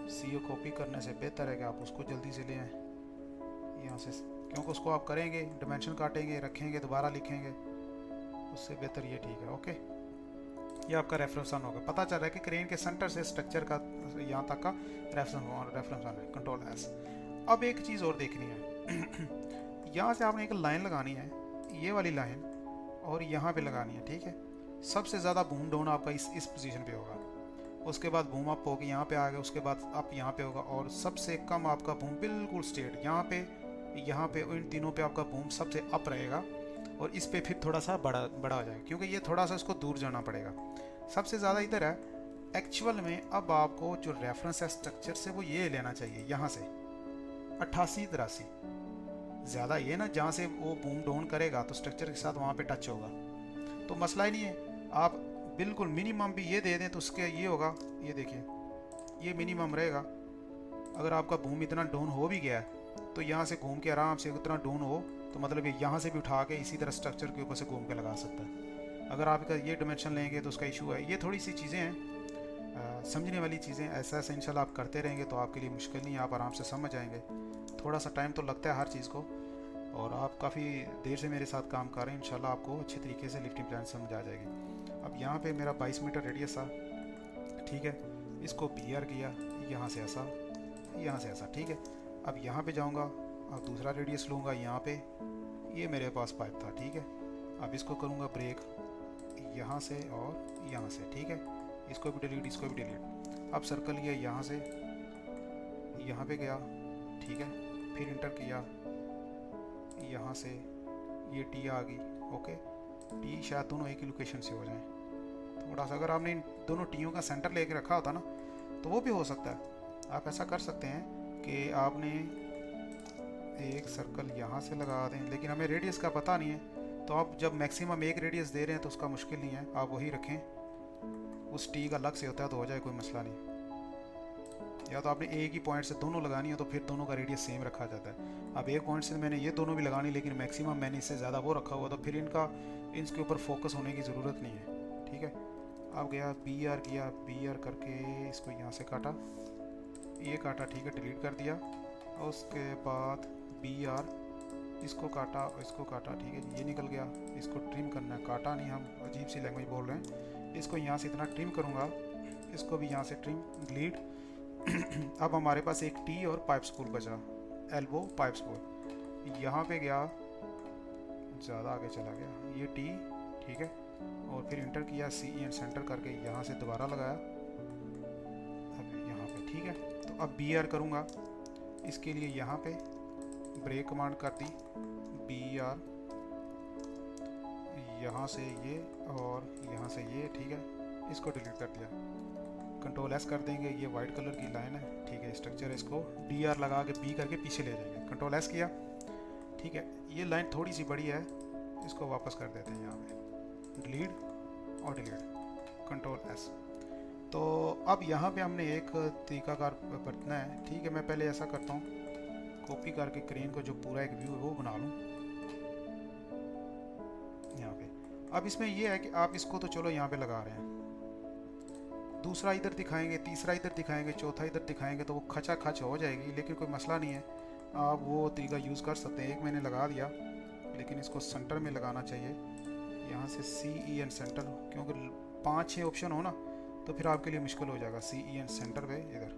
CO कॉपी करने से बेहतर है कि आप उसको जल्दी से ले आएँ यहाँ से, क्योंकि उसको आप करेंगे, डिमेंशन काटेंगे, रखेंगे, दोबारा लिखेंगे, उससे बेहतर ये, ठीक है, ओके। ये आपका रेफरेंस ऑन होगा, पता चल रहा है कि क्रेन के सेंटर से स्ट्रक्चर का यहाँ तक का रेफरेंस ऑन है, कंट्रोल S। अब एक चीज़ और देखनी है यहाँ से आपने एक लाइन लगानी है, ये वाली लाइन, और यहाँ पे लगानी है, ठीक है। सबसे ज़्यादा बूम डाउन आपका इस पोजीशन पे होगा, उसके बाद बूम अप होगी यहाँ पे आ गया, उसके बाद अप यहाँ पे होगा, और सबसे कम आपका बूम बिल्कुल स्ट्रेट यहाँ पे इन तीनों पे आपका बूम सबसे अप रहेगा, और इस पे फिर थोड़ा सा बड़ा हो जाएगा, क्योंकि ये थोड़ा सा इसको दूर जाना पड़ेगा। सबसे ज़्यादा इधर है एक्चुअल में। अब आपको जो रेफरेंस है स्ट्रक्चर से वो ये लेना चाहिए, यहाँ से 88-83, ज़्यादा ये ना जहाँ से वो बूम डाउन करेगा तो स्ट्रक्चर के साथ वहाँ पे टच होगा, तो मसला ही नहीं है। आप बिल्कुल मिनिमम भी ये दे दें तो उसके ये होगा, ये देखिए ये मिनिमम रहेगा। अगर आपका बूम इतना डाउन हो भी गया है तो यहाँ से घूम के आराम से उतना डाउन हो तो मतलब ये यहाँ से भी उठा के इसी तरह स्ट्रक्चर के ऊपर से घूम के लगा सकता है। अगर आपका ये डिमेंशन लेंगे तो उसका इशू है। ये थोड़ी सी चीज़ें हैं समझने वाली चीज़ें, ऐसा ऐसा इंशाल्लाह आप करते रहेंगे तो आपके लिए मुश्किल नहीं, आप आराम से समझ आएंगे। थोड़ा सा टाइम तो लगता है हर चीज़ को, और आप काफ़ी देर से मेरे साथ काम कर रहे हैं, इंशाल्लाह आपको अच्छे तरीके से लिफ्टिंग प्लान समझ आ जाएगी। अब यहाँ पे मेरा 22 मीटर रेडियस था, ठीक है, इसको BR किया, यहाँ से ऐसा, यहाँ से ऐसा, ठीक है। अब यहाँ पे जाऊँगा, अब दूसरा रेडियस लूँगा यहाँ पे, ये मेरे पास पाइप था, ठीक है। अब इसको करूँगा ब्रेक यहाँ से और यहाँ से, ठीक है, इसको भी डिलीट, इसको भी डिलीट। अब सर्कल लिया यहाँ से यहाँ पे गया, ठीक है, फिर इंटर किया, यहाँ से ये T आ गई, ओके। T शायद दोनों एक ही लोकेशन से हो जाएं, थोड़ा सा अगर आपने इन दोनों टीयों का सेंटर लेके रखा होता ना तो वो भी हो सकता है। आप ऐसा कर सकते हैं कि आपने एक सर्कल यहाँ से लगा दें, लेकिन हमें रेडियस का पता नहीं है, तो आप जब मैक्सिमम एक रेडियस दे रहे हैं तो उसका मुश्किल नहीं है, आप वही रखें। उस T का अलग से होता है तो हो जाए, कोई मसला नहीं। या तो आपने एक ही पॉइंट से दोनों लगानी है तो फिर दोनों का रेडियस सेम रखा जाता है। अब एक पॉइंट से मैंने ये दोनों भी लगानी, लेकिन मैक्सिमम मैंने इससे ज़्यादा वो रखा हुआ, तो फिर इनके ऊपर फोकस होने की ज़रूरत नहीं है, ठीक है। अब गया BR किया, BR करके इसको यहाँ से काटा, ये काटा, ठीक है, डिलीट कर दिया। और उसके बाद BR, इसको काटा और इसको काटा, ठीक है, ये निकल गया। इसको ट्रिम करना है, काटा नहीं, हम अजीब सी लैंग्वेज बोल रहे हैं। इसको यहाँ से इतना ट्रिम करूँगा, इसको भी यहाँ से ट्रिम, डिलीट। अब हमारे पास एक टी और पाइप स्पूल बचा, एल्बो पाइप स्पूल। यहाँ पे गया, ज़्यादा आगे चला गया, ये टी, ठीक है, और फिर इंटर किया, CEN सेंटर करके यहाँ से दोबारा लगाया, अब यहाँ पे, ठीक है। तो अब BR करूँगा, इसके लिए यहाँ पे ब्रेक कमांड कर दी, BR, यहाँ से ये और यहाँ से ये, ठीक है, इसको डिलीट कर दिया। कंट्रोल S कर देंगे, ये वाइट कलर की लाइन है, ठीक है, स्ट्रक्चर, इसको DR लगा के B करके पीछे ले जाएंगे। कंट्रोल S किया, ठीक है, ये लाइन थोड़ी सी बड़ी है, इसको वापस कर देते हैं यहाँ पे, डिलीट और डिलीट, कंट्रोल S। तो अब यहाँ पे हमने एक तरीकाकार बरतना है, ठीक है। मैं पहले ऐसा करता हूँ, कॉपी करके क्रेन को जो पूरा एक व्यू है वो बना लूँ यहाँ पे। अब इसमें ये है कि आप इसको तो चलो यहाँ पे लगा रहे हैं, दूसरा इधर दिखाएंगे, तीसरा इधर दिखाएंगे, चौथा इधर दिखाएंगे, तो वो खचा खच हो जाएगी, लेकिन कोई मसला नहीं है, आप वो तरीका यूज़ कर सकते हैं। एक मैंने लगा दिया, लेकिन इसको सेंटर में लगाना चाहिए, यहाँ से CEN सेंटर, क्योंकि 5-6 ऑप्शन हो ना तो फिर आपके लिए मुश्किल हो जाएगा। CEN सेंटर पे इधर,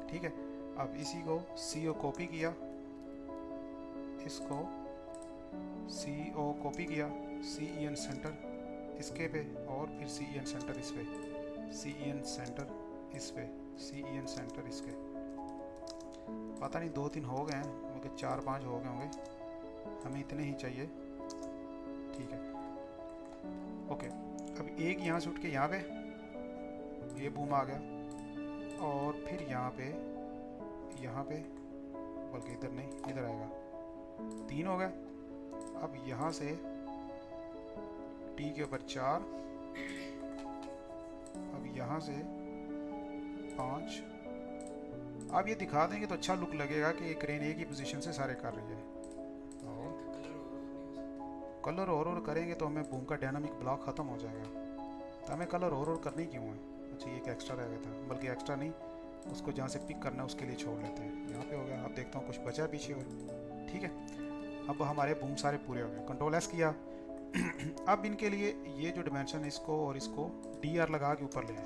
ठीक है। अब इसी को CO कॉपी किया, इसको CO कॉपी किया, CEN सेंटर इसके पे, और फिर CEN सेंटर इस पे, CEN सेंटर इस पे, CEN सेंटर इसके, पता नहीं 2-3 हो गए हैं, क्योंकि 4-5 हो गए होंगे, हमें इतने ही चाहिए, ठीक है, ओके। अब एक यहाँ से उठ के यहाँ पे ये बूम आ गया, और फिर यहाँ पे बल्कि इधर नहीं, इधर आएगा, 3 हो गए। अब यहाँ से T के ऊपर 4, अब यहाँ से 5। अब ये दिखा देंगे तो अच्छा लुक लगेगा कि एक क्रेन एक ही पोजीशन से सारे कर रही है। और कलर और करेंगे तो हमें बूम का डायनामिक ब्लॉक ख़त्म हो जाएगा, तो हमें कलर और करनी क्यों है। अच्छा, ये एक एक्स्ट्रा रह गया था, बल्कि एक्स्ट्रा नहीं, उसको जहाँ से पिक करना है उसके लिए छोड़ लेते हैं। यहाँ पे हो गया, अब देखता हूँ कुछ बचा पीछे हुए, ठीक है। अब हमारे बूम सारे पूरे हो गए, कंट्रोल S किया। अब इनके लिए ये जो डिमेंशन, इसको और इसको DR लगा के ऊपर ले आए,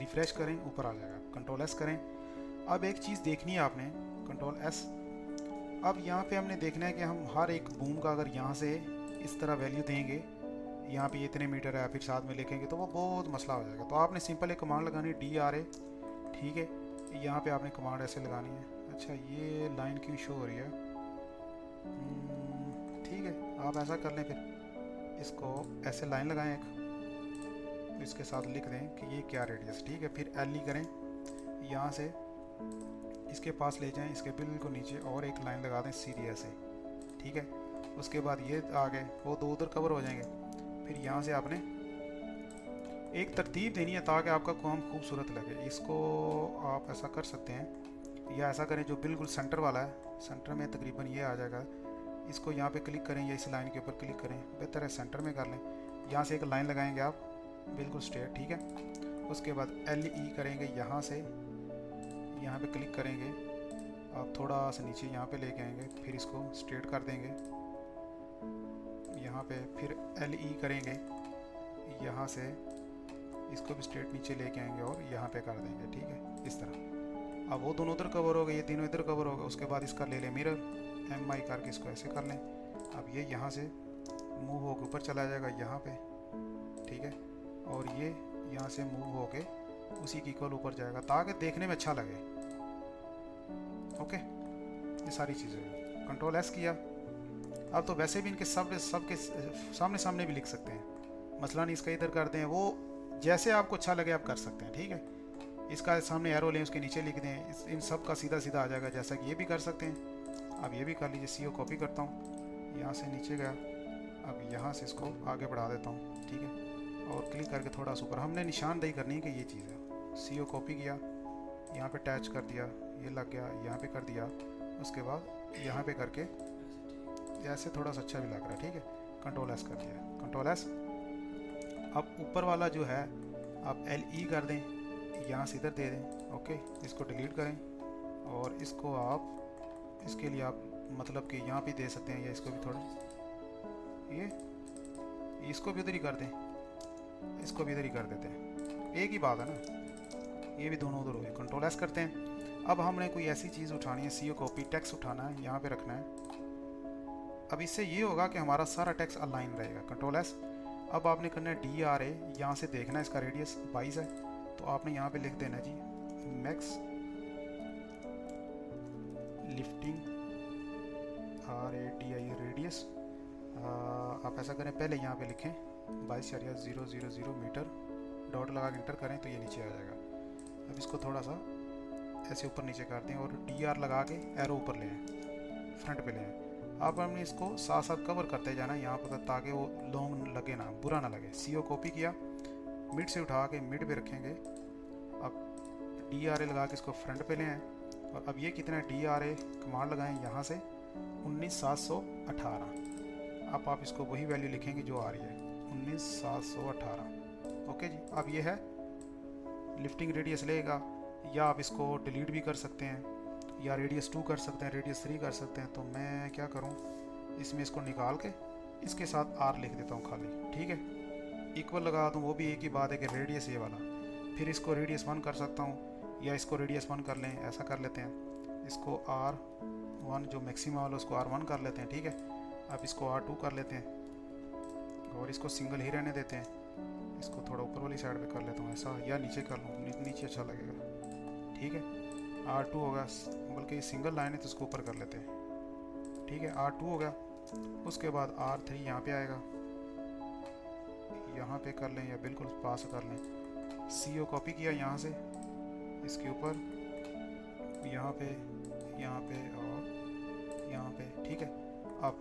रिफ्रेश करें, ऊपर आ जाएगा, कंट्रोल S करें। अब एक चीज़ देखनी है आपने, कंट्रोल S। अब यहाँ पे हमने देखना है कि हम हर एक बूम का अगर यहाँ से इस तरह वैल्यू देंगे, यहाँ पे इतने मीटर है, फिर साथ में लिखेंगे तो वो बहुत मसला हो जाएगा। तो आपने सिंपल एक कमांड लगानी, DRA, ठीक है, यहाँ पे आपने कमांड ऐसे लगानी है। अच्छा, ये लाइन क्यों शो हो रही है, ठीक है, आप ऐसा कर लें, फिर इसको ऐसे लाइन लगाएं एक, तो इसके साथ लिख दें कि ये क्या रेडियस, ठीक है। फिर LE करें, यहाँ से इसके पास ले जाएं, इसके बिल्कुल नीचे, और एक लाइन लगा दें सीधी ऐसे, ठीक है। उसके बाद ये आ गए, वो 2 उधर कवर हो जाएंगे। फिर यहाँ से आपने एक तरतीब देनी है ताकि आपका काम खूबसूरत लगे। इसको आप ऐसा कर सकते हैं, या ऐसा करें जो बिल्कुल सेंटर वाला है, सेंटर में तकरीबन ये आ जाएगा, इसको यहाँ पे क्लिक करें या इस लाइन के ऊपर क्लिक करें, बेहतर है सेंटर में कर लें। यहाँ से एक लाइन लगाएंगे आप बिल्कुल स्ट्रेट, ठीक है। उसके बाद LE करेंगे, यहाँ से यहाँ पे क्लिक करेंगे, आप थोड़ा सा नीचे यहाँ पे लेके आएंगे, फिर इसको स्ट्रेट कर देंगे यहाँ पे, फिर LE करेंगे, यहाँ से इसको भी स्ट्रेट नीचे लेके आएंगे और यहाँ पे कर देंगे, ठीक है, इस तरह। अब वो दोनों उधर कवर हो गए, ये तीनों इधर कवर हो गए। उसके बाद इसका ले लें मिरर, MI करके इसको ऐसे कर लें। अब ये यहाँ से मूव होकर ऊपर चला जाएगा यहाँ पे, ठीक है, और ये यहाँ से मूव होके उसी की इक्वल ऊपर जाएगा ताकि देखने में अच्छा लगे। ओके, ये सारी चीज़ें। कंट्रोल S किया। अब तो वैसे भी इनके सबके सामने सामने भी लिख सकते हैं, मसला नहीं, इसका इधर कर दें, वो जैसे आपको अच्छा लगे आप कर सकते हैं, ठीक है। इसका सामने एरो लें, उसके नीचे लिख दें, इन सब का सीधा सीधा आ जाएगा, जैसा कि ये भी कर सकते हैं। अब ये भी कर लीजिए, CO कॉपी करता हूँ, यहाँ से नीचे गया, अब यहाँ से इसको आगे बढ़ा देता हूँ, ठीक है, और क्लिक करके थोड़ा सा ऊपर हमने निशानदेही करनी है कि ये चीज़ है। CO कॉपी किया, यहाँ पे अटैच कर दिया, ये लग गया, यहाँ पे कर दिया, उसके बाद यहाँ पे करके ऐसे थोड़ा सा अच्छा भी लग रहा है, ठीक है। कंट्रोल S कर दिया, कंट्रोल S, अब ऊपर वाला जो है आप LE कर दें, यहाँ से इधर दे दें। ओके, इसको डिलीट करें और इसको आप, इसके लिए आप मतलब कि यहाँ पे दे सकते हैं, या इसको भी थोड़ा, ये इसको भी उधर ही कर दें, इसको भी इधर ही कर देते हैं, एक ही बात है ना, ये भी दोनों उधर हो गए। कंट्रोल S करते हैं। अब हमने कोई ऐसी चीज़ उठानी है, CO कॉपी टेक्स्ट उठाना है, यहाँ पे रखना है। अब इससे ये होगा कि हमारा सारा टेक्स्ट अलाइन रहेगा। Control S। अब आपने करना है DRA, यहाँ से देखना है इसका रेडियस 22 है, तो आपने यहाँ पे लिख देना जी मैक्स लिफ्टिंग RADI रेडियस। आप ऐसा करें, पहले यहाँ पे लिखें 22.000 मीटर, डॉट लगा के इंटर करें तो ये नीचे आ जाएगा। अब इसको थोड़ा सा ऐसे ऊपर नीचे कर दें और DR लगा के एरो ऊपर ले आए, फ्रंट पे ले आए। अब हमने इसको साथ साथ कवर करते जाना यहाँ पर, ताकि वो लॉन्ग लगे ना, बुरा ना लगे। CO कॉपी किया, मिड से उठा के मिड पे रखेंगे। अब DRA लगा के इसको फ्रंट पे ले आए, और अब ये कितना है, DRA कमांड लगाएं यहाँ से 19718। अब आप इसको वही वैल्यू लिखेंगे जो आ रही है 19718। ओके जी। अब ये है लिफ्टिंग रेडियस लेगा, या आप इसको डिलीट भी कर सकते हैं, या रेडियस 2 कर सकते हैं, रेडियस 3 कर सकते हैं। तो मैं क्या करूं, इसमें इसको निकाल के इसके साथ R लिख देता हूं खाली, ठीक है। इक्वल लगा दूं, वो भी एक ही बात है कि रेडियस ये वाला। फिर इसको रेडियस 1 कर सकता हूं, या इसको रेडियस 1 कर लें, ऐसा कर लेते हैं। इसको R1 जो मैक्सिमम वाला उसको R1 कर लेते हैं, ठीक है। अब इसको R2 कर लेते हैं और इसको सिंगल ही रहने देते हैं। इसको थोड़ा ऊपर वाली साइड पे कर लेता हूँ ऐसा, या नीचे कर लूँ, नीचे अच्छा लगेगा, ठीक है। R2 होगा, बल्कि सिंगल लाइन है तो इसको ऊपर कर लेते हैं, ठीक है। R2 हो गया। उसके बाद R3 यहाँ पे आएगा, यहाँ पे कर लें या बिल्कुल पास कर लें। CO कॉपी किया यहाँ से इसके ऊपर, यहाँ पे और यहाँ पे, ठीक है। अब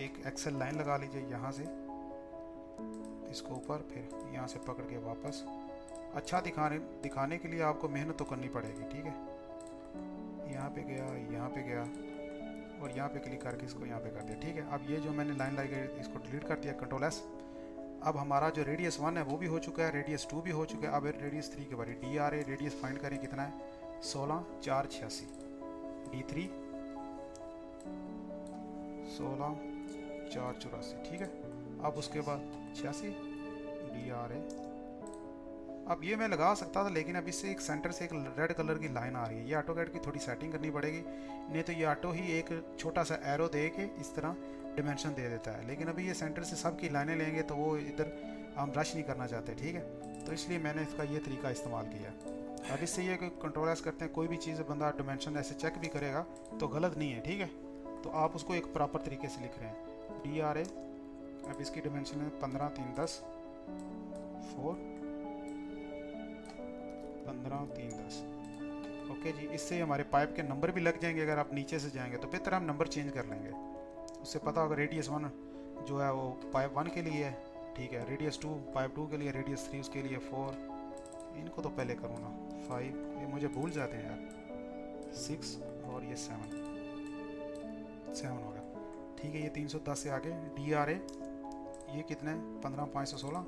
एक एक्सेल लाइन लगा लीजिए यहाँ से इसको ऊपर, फिर यहाँ से पकड़ के वापस। अच्छा दिखाने के लिए आपको मेहनत तो करनी पड़ेगी, ठीक है। यहाँ पे गया, यहाँ पे गया, और यहाँ पे क्लिक करके इसको यहाँ पे कर दिया, ठीक है। अब ये जो मैंने लाइन लाई गई इसको डिलीट कर दिया, कंट्रोल S। अब हमारा जो रेडियस 1 है वो भी हो चुका है, रेडियस 2 भी हो चुका है। अब रेडियस 3 के बारे में DRA रेडियस फाइंड करें, कितना है 16,486। D3 16,484, ठीक है। अब उसके बाद 86 DRA। अब ये मैं लगा सकता था, लेकिन अब इससे एक सेंटर से एक रेड कलर की लाइन आ रही है। ये ऑटोकैड की थोड़ी सेटिंग करनी पड़ेगी, नहीं तो ये ऑटो ही एक छोटा सा एरो दे के इस तरह डिमेंशन दे देता है। लेकिन अभी ये सेंटर से सब की लाइनें लेंगे तो वो इधर हम रश नहीं करना चाहते, ठीक है। तो इसलिए मैंने इसका ये तरीका इस्तेमाल किया। अब इससे ये कंट्रोल S करते हैं, कोई भी चीज़ बंदा डिमेंशन ऐसे चेक भी करेगा तो गलत नहीं है, ठीक है। तो आप उसको एक प्रॉपर तरीके से लिख रहे हैं DRA। अब इसकी डिमेंशन है 15, 3, 10, 4, 15, 3, 10। ओके जी। इससे हमारे पाइप के नंबर भी लग जाएंगे। अगर आप नीचे से जाएंगे तो बेहतर हम नंबर चेंज कर लेंगे, उससे पता होगा रेडियस 1 जो है वो पाइप 1 के लिए है, ठीक है। रेडियस 2 पाइप 2 के लिए, रेडियस 3 उसके लिए, 4 इनको तो पहले करूँ ना, 5 ये मुझे भूल जाते हैं यार, 6 और ये 7 हो गया, ठीक है। ये 310 से आगे DRA ये कितने हैं 15,516,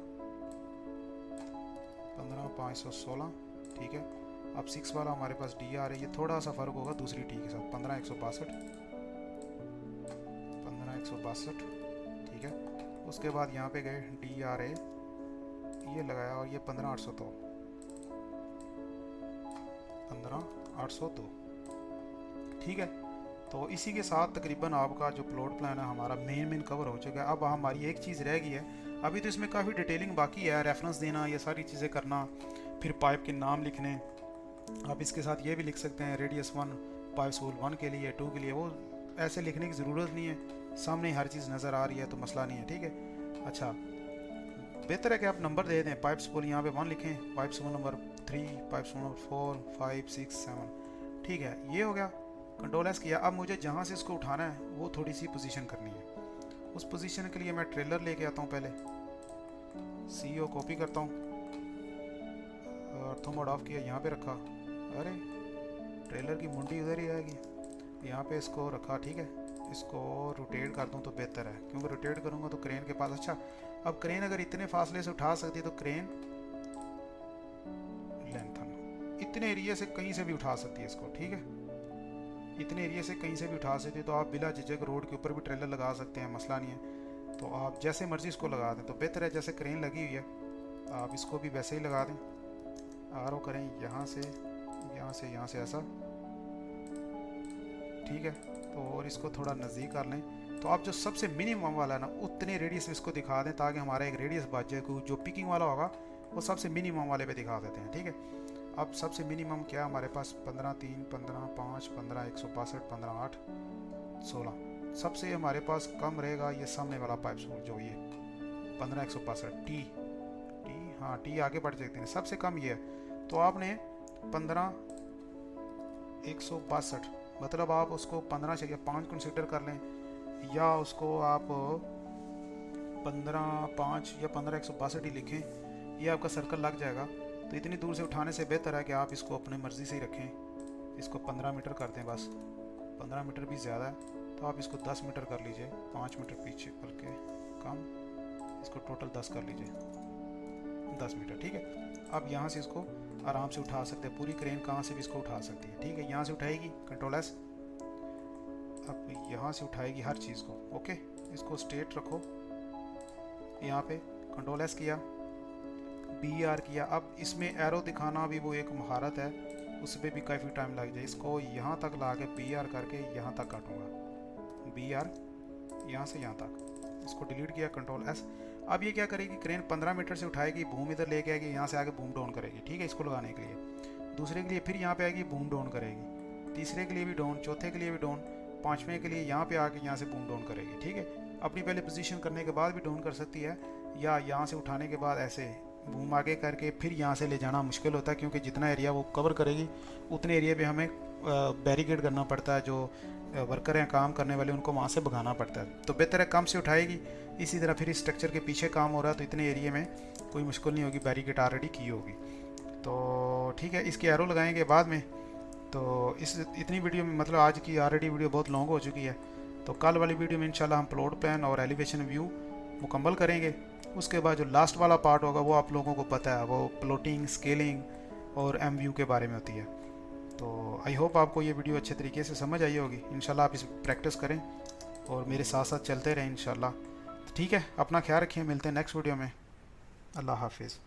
15,516, ठीक है। अब 6 वाला हमारे पास DRA, ये थोड़ा सा फ़र्क होगा दूसरी टी के साथ, 15,162, 15,162, ठीक है। उसके बाद यहाँ पे गए DRA ये लगाया और ये 15,802, 15,802, ठीक है। तो इसी के साथ तकरीबन आपका जो प्लॉट प्लान है हमारा मेन कवर हो चुका है। अब हमारी एक चीज़ रह गई है अभी, तो इसमें काफ़ी डिटेलिंग बाकी है, रेफरेंस देना, ये सारी चीज़ें करना, फिर पाइप के नाम लिखने। आप इसके साथ ये भी लिख सकते हैं रेडियस 1 पाइप स्पूल 1 के लिए, 2 के लिए, वो ऐसे लिखने की ज़रूरत नहीं है, सामने हर चीज़ नज़र आ रही है तो मसला नहीं है, ठीक है। अच्छा, बेहतर है कि आप नंबर दे दें, पाइप स्पूल यहाँ पे 1 लिखें, pipe spool number 3, pipe spool number 4, 5, 6, 7, ठीक है। ये हो गया, कंट्रोल S किया। अब मुझे जहाँ से इसको उठाना है वो थोड़ी सी पोजीशन करनी है। उस पोजीशन के लिए मैं ट्रेलर लेके आता हूँ, पहले CO कॉपी करता हूँ, ऑर्थो मोड ऑफ किया, यहाँ पे रखा, अरे ट्रेलर की मुंडी उधर ही आएगी, यहाँ पे इसको रखा, ठीक है। इसको रोटेट कर दूं तो बेहतर है, क्योंकि रोटेट करूंगा तो क्रेन के पास, अच्छा अब क्रेन अगर इतने फासले से उठा सकती है तो क्रेन लेंथन इतने एरिया से कहीं से भी उठा सकती है इसको, ठीक है, इतने एरिया से कहीं से भी उठा सकते हैं। तो आप बिला झिझक रोड के ऊपर भी ट्रेलर लगा सकते हैं, मसला नहीं है। तो आप जैसे मर्जी इसको लगा दें तो बेहतर है, जैसे क्रेन लगी हुई है आप इसको भी वैसे ही लगा दें। आर ओ करें यहाँ से यहाँ से ऐसा, ठीक है। तो और इसको थोड़ा नज़दीक कर लें। तो आप जो सबसे मिनिमम वाला है ना उतने रेडियस में इसको दिखा दें, ताकि हमारा एक रेडियस बच जाए। जो पिकिंग वाला होगा वो सबसे मिनिमम वाले पे दिखा देते हैं, ठीक है। अब सबसे मिनिमम क्या हमारे पास 15, 3, 15, 5, 15, 162, 15, 8, 16। सबसे हमारे पास कम रहेगा ये सामने वाला पाइप जो ये 15, 162 टी, हाँ टी आगे बढ़ सकते हैं, सबसे कम ये है। तो आपने 15, 162 मतलब आप उसको 15 से 5 कंसिडर कर लें, या उसको आप 15, 5 या 15, 162 ही लिखें, ये आपका सर्कल लग जाएगा। तो इतनी दूर से उठाने से बेहतर है कि आप इसको अपनी मर्ज़ी से ही रखें। इसको 15 मीटर कर दें, बस 15 मीटर भी ज़्यादा है, तो आप इसको 10 मीटर कर लीजिए, 5 मीटर पीछे बल्कि कम, इसको टोटल 10 कर लीजिए, 10 मीटर, ठीक है। अब यहाँ से इसको आराम से उठा सकते हैं, पूरी क्रेन कहाँ से भी इसको उठा सकती है, ठीक है। यहाँ से उठाएगी कंट्रोल एस, अब यहाँ से उठाएगी हर चीज़ को, ओके। इसको स्ट्रेट रखो, यहाँ पे कंट्रोल एस किया, बी आर किया। अब इसमें एरो दिखाना भी वो एक महारत है, उस पर भी काफ़ी टाइम लग जाए। इसको यहाँ तक ला के बी आर करके यहाँ तक काटूंगा, बी आर यहाँ से यहाँ तक, इसको डिलीट किया, कंट्रोल एस। अब ये क्या करेगी, क्रेन 15 मीटर से उठाएगी, बूम इधर लेके आएगी, यहाँ से आगे बूम डाउन करेगी, ठीक है, इसको लगाने के लिए। दूसरे के लिए फिर यहाँ पे आएगी, बूम डाउन करेगी, तीसरे के लिए भी डाउन, चौथे के लिए भी डाउन, पाँचवें के लिए यहाँ पे आके यहाँ से बूम डाउन करेगी, ठीक है। अपनी पहले पोजीशन करने के बाद भी डाउन कर सकती है, या यहाँ से उठाने के बाद ऐसे बूम आगे करके फिर यहाँ से ले जाना मुश्किल होता है, क्योंकि जितना एरिया वो कवर करेगी उतने एरिया पे हमें बैरिकेड करना पड़ता है। जो वर्कर हैं काम करने वाले उनको वहाँ से भगाना पड़ता है, तो बेहतर है कम से उठाएगी। इसी तरह फिर इस स्ट्रक्चर के पीछे काम हो रहा है, तो इतने एरिया में कोई मुश्किल नहीं होगी, बैरिकेड ऑलरेडी की होगी। तो ठीक है, इसके एरो लगाएंगे बाद में। तो इस इतनी वीडियो में मतलब आज की ऑलरेडी वीडियो बहुत लॉन्ग हो चुकी है, तो कल वाली वीडियो में इंशाल्लाह हम प्लॉट प्लान और एलिवेशन व्यू मुकम्मल करेंगे। उसके बाद जो लास्ट वाला पार्ट होगा वो आप लोगों को पता है, वो प्लॉटिंग, स्केलिंग और एम व्यू के बारे में होती है। तो आई होप आपको ये वीडियो अच्छे तरीके से समझ आई होगी। इंशाल्लाह आप इस प्रैक्टिस करें और मेरे साथ साथ चलते रहें इंशाल्लाह। ठीक है, अपना ख्याल रखिए, मिलते हैं नेक्स्ट वीडियो में। अल्लाह हाफिज़।